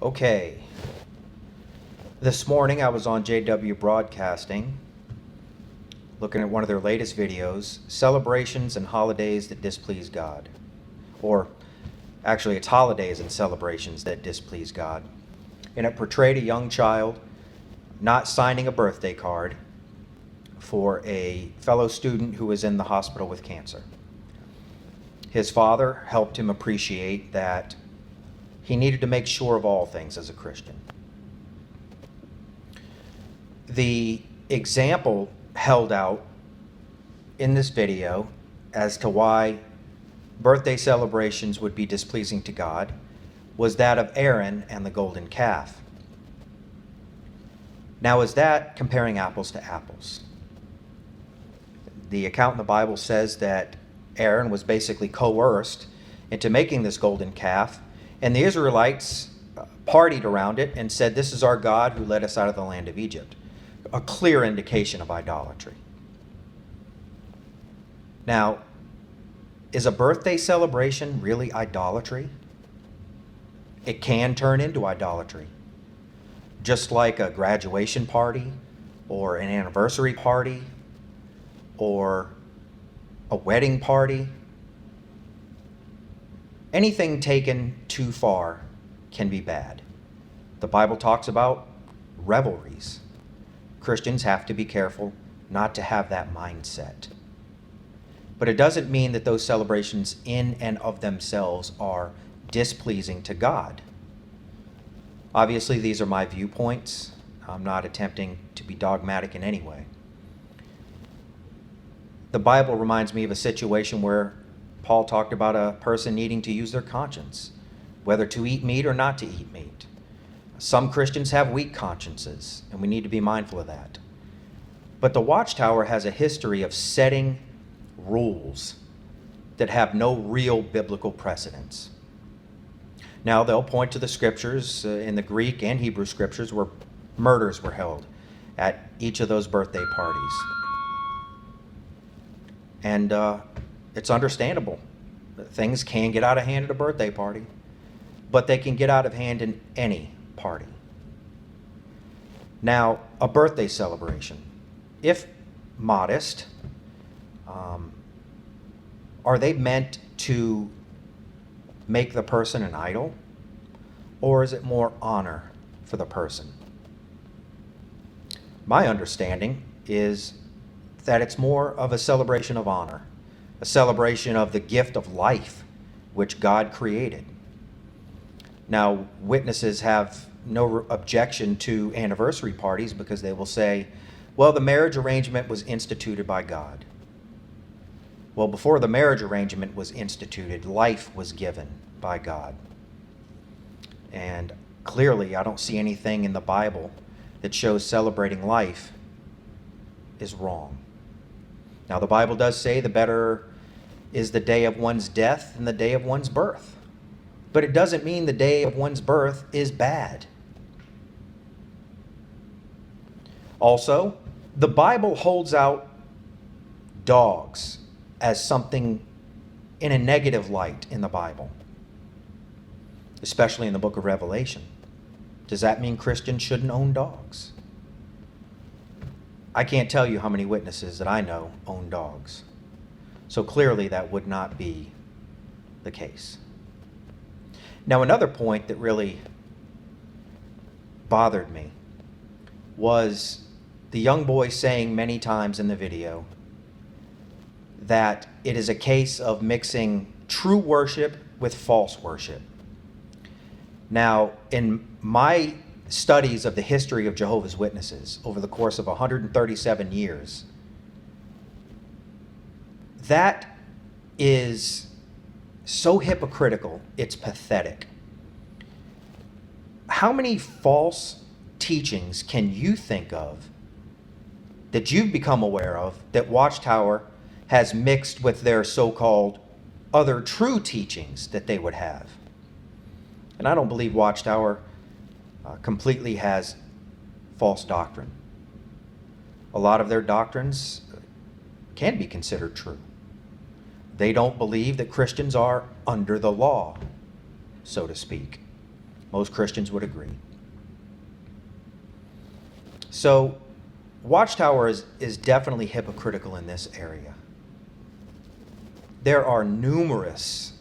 Okay. This morning I was on JW Broadcasting looking at one of their latest videos, Celebrations and Holidays That Displease God. Or actually, it's holidays and celebrations that displease God. And it portrayed a young child not signing a birthday card for a fellow student who was in the hospital with cancer. His father helped him appreciate that he needed to make sure of all things as a Christian. The example held out in this video as to why birthday celebrations would be displeasing to God was that of Aaron and the golden calf. Now, is that comparing apples to apples? The account in the Bible says that Aaron was basically coerced into making this golden calf, and the Israelites partied around it and said, "This is our God who led us out of the land of Egypt." A clear indication of idolatry. Now, is a birthday celebration really idolatry? It can turn into idolatry. Just like a graduation party, or an anniversary party, or a wedding party. Anything taken too far can be bad. The Bible talks about revelries. Christians have to be careful not to have that mindset. But it doesn't mean that those celebrations in and of themselves are displeasing to God. Obviously, these are my viewpoints. I'm not attempting to be dogmatic in any way. The Bible reminds me of a situation where Paul talked about a person needing to use their conscience, whether to eat meat or not to eat meat. Some Christians have weak consciences, and we need to be mindful of that. But the Watchtower has a history of setting rules that have no real biblical precedence. Now, they'll point to the scriptures in the Greek and Hebrew scriptures where murders were held at each of those birthday parties. And it's understandable. Things can get out of hand at a birthday party, but they can get out of hand in any party. Now, a birthday celebration, if modest, are they meant to make the person an idol, or is it more honor for the person? My understanding is that it's more of a celebration of honor, a celebration of the gift of life which God created. Now, witnesses have no objection to anniversary parties because they will say, well, the marriage arrangement was instituted by God. Well, before the marriage arrangement was instituted, life was given by God. And clearly, I don't see anything in the Bible that shows celebrating life is wrong. Now, the Bible does say the better is the day of one's death than the day of one's birth. But it doesn't mean the day of one's birth is bad. Also, the Bible holds out dogs as something in a negative light in the Bible, especially in the book of Revelation. Does that mean Christians shouldn't own dogs? I can't tell you how many witnesses that I know own dogs. So clearly that would not be the case. Now, another point that really bothered me was the young boy saying many times in the video that it is a case of mixing true worship with false worship. Now, in my studies of the history of Jehovah's Witnesses over the course of 137 years, that is so hypocritical, it's pathetic. How many false teachings can you think of that you've become aware of that Watchtower has mixed with their so-called other true teachings that they would have? And I don't believe Watchtower completely has false doctrine. A lot of their doctrines can be considered true. They don't believe that Christians are under the law, so to speak. Most Christians would agree. So, Watchtower is definitely hypocritical in this area. There are numerous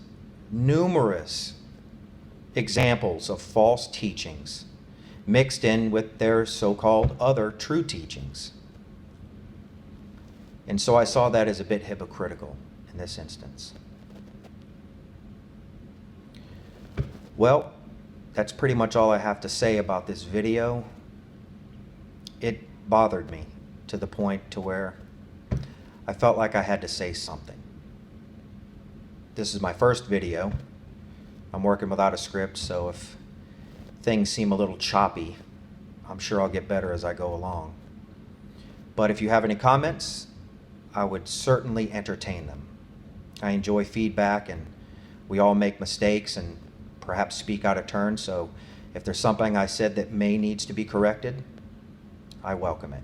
examples of false teachings mixed in with their so-called other true teachings. And so I saw that as a bit hypocritical in this instance. Well, that's pretty much all I have to say about this video. It bothered me to the point to where I felt like I had to say something. This is my first video. I'm working without a script, so if things seem a little choppy, I'm sure I'll get better as I go along. But if you have any comments, I would certainly entertain them. I enjoy feedback, and we all make mistakes and perhaps speak out of turn, so if there's something I said that may needs to be corrected, I welcome it.